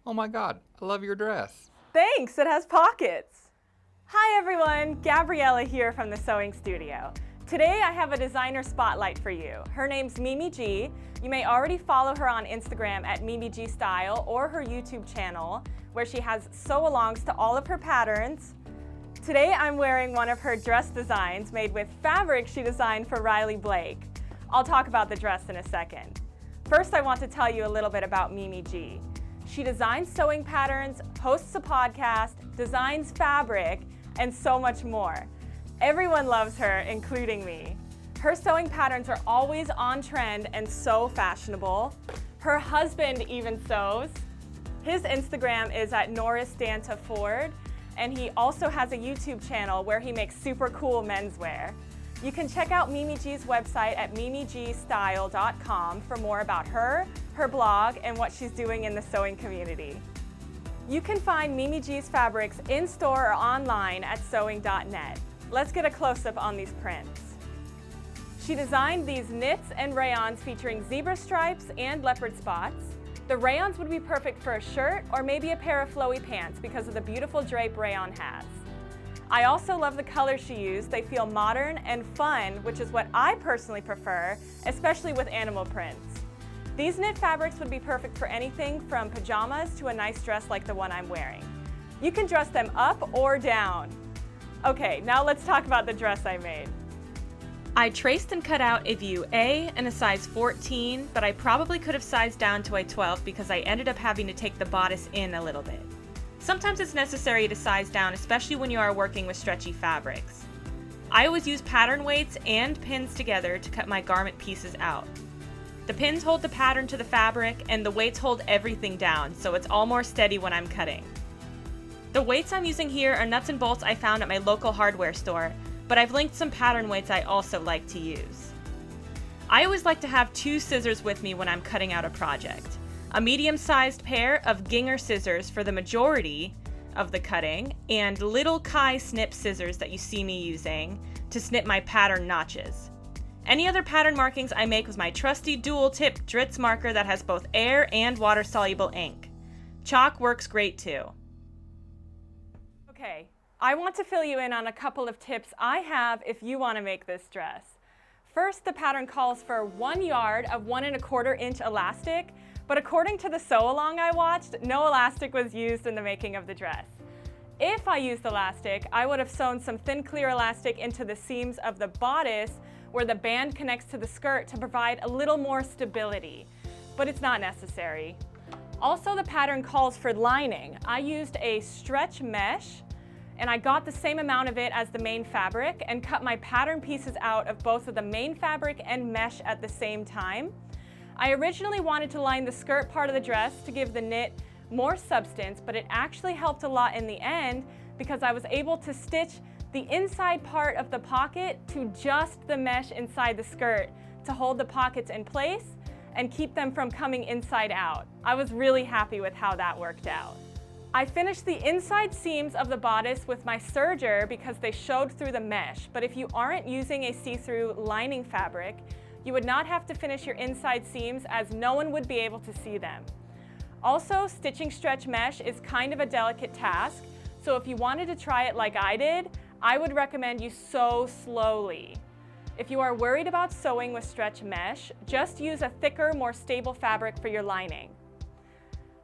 Oh my God, I love your dress. Thanks, it has pockets. Hi everyone, Gabriela here from the Sewing Studio. Today I have a designer spotlight for you. Her name's Mimi G. You may already follow her on Instagram at Mimi G Style or her YouTube channel where she has sew-alongs to all of her patterns. Today I'm wearing one of her dress designs made with fabric she designed for Riley Blake. I'll talk about the dress in a second. First I want to tell you a little bit about Mimi G. She designs sewing patterns, hosts a podcast, designs fabric, and so much more. Everyone loves her, including me. Her sewing patterns are always on trend and so fashionable. Her husband even sews. His Instagram is at Norris Danta Ford, and he also has a YouTube channel where he makes super cool menswear. You can check out Mimi G's website at mimigstyle.com for more about her blog, and what she's doing in the sewing community. You can find Mimi G's fabrics in-store or online at sewing.net. Let's get a close-up on these prints. She designed these knits and rayons featuring zebra stripes and leopard spots. The rayons would be perfect for a shirt or maybe a pair of flowy pants because of the beautiful drape rayon has. I also love the colors she used. They feel modern and fun, which is what I personally prefer, especially with animal prints. These knit fabrics would be perfect for anything from pajamas to a nice dress like the one I'm wearing. You can dress them up or down. Okay, now let's talk about the dress I made. I traced and cut out a view A and a size 14, but I probably could have sized down to a 12 because I ended up having to take the bodice in a little bit. Sometimes it's necessary to size down, especially when you are working with stretchy fabrics. I always use pattern weights and pins together to cut my garment pieces out. The pins hold the pattern to the fabric, and the weights hold everything down, so it's all more steady when I'm cutting. The weights I'm using here are nuts and bolts I found at my local hardware store, but I've linked some pattern weights I also like to use. I always like to have 2 scissors with me when I'm cutting out a project. A medium-sized pair of Ginger scissors for the majority of the cutting, and little Kai snip scissors that you see me using to snip my pattern notches. Any other pattern markings I make with my trusty dual-tip Dritz marker that has both air and water-soluble ink. Chalk works great too. Okay, I want to fill you in on a couple of tips I have if you want to make this dress. First, the pattern calls for 1 yard of 1 1/4 inch elastic, but according to the sew-along I watched, no elastic was used in the making of the dress. If I used elastic, I would have sewn some thin clear elastic into the seams of the bodice where the band connects to the skirt to provide a little more stability, but it's not necessary. Also, the pattern calls for lining. I used a stretch mesh, and I got the same amount of it as the main fabric and cut my pattern pieces out of both of the main fabric and mesh at the same time. I originally wanted to line the skirt part of the dress to give the knit more substance, but it actually helped a lot in the end because I was able to stitch the inside part of the pocket to just the mesh inside the skirt to hold the pockets in place and keep them from coming inside out. I was really happy with how that worked out. I finished the inside seams of the bodice with my serger because they showed through the mesh, but if you aren't using a see-through lining fabric, you would not have to finish your inside seams as no one would be able to see them. Also, stitching stretch mesh is kind of a delicate task, so if you wanted to try it like I did, I would recommend you sew slowly. If you are worried about sewing with stretch mesh, just use a thicker, more stable fabric for your lining.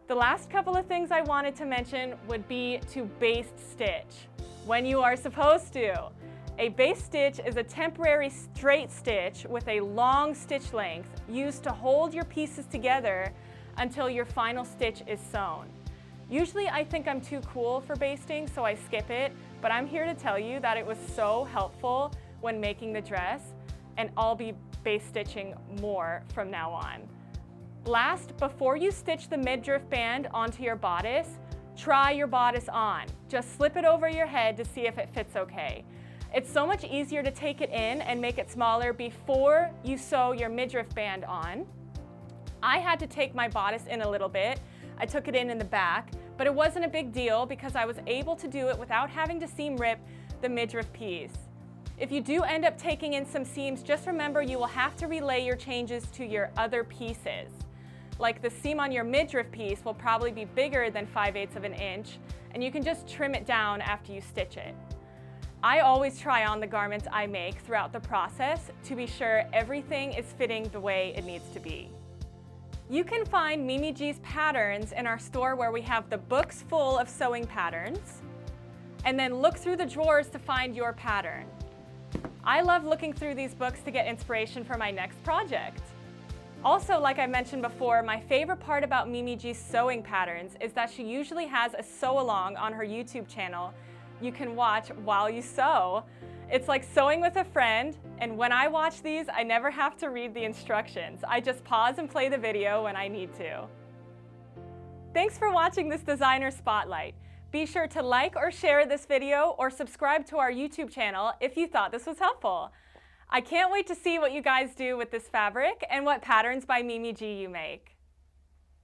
The last couple of things I wanted to mention would be to baste stitch when you are supposed to. A baste stitch is a temporary straight stitch with a long stitch length used to hold your pieces together until your final stitch is sewn. Usually I think I'm too cool for basting, so I skip it, but I'm here to tell you that it was so helpful when making the dress, and I'll be baste stitching more from now on. Last, before you stitch the midriff band onto your bodice, try your bodice on. Just slip it over your head to see if it fits okay. It's so much easier to take it in and make it smaller before you sew your midriff band on. I had to take my bodice in a little bit. I took it in the back, but it wasn't a big deal because I was able to do it without having to seam rip the midriff piece. If you do end up taking in some seams, just remember you will have to relay your changes to your other pieces. Like the seam on your midriff piece will probably be bigger than 5/8 of an inch, and you can just trim it down after you stitch it. I always try on the garments I make throughout the process to be sure everything is fitting the way it needs to be. You can find Mimi G's patterns in our store where we have the books full of sewing patterns, and then look through the drawers to find your pattern. I love looking through these books to get inspiration for my next project. Also, like I mentioned before, my favorite part about Mimi G's sewing patterns is that she usually has a sew-along on her YouTube channel you can watch while you sew. It's like sewing with a friend, and when I watch these, I never have to read the instructions. I just pause and play the video when I need to. Thanks for watching this designer spotlight. Be sure to like or share this video or subscribe to our YouTube channel if you thought this was helpful. I can't wait to see what you guys do with this fabric and what patterns by Mimi G you make.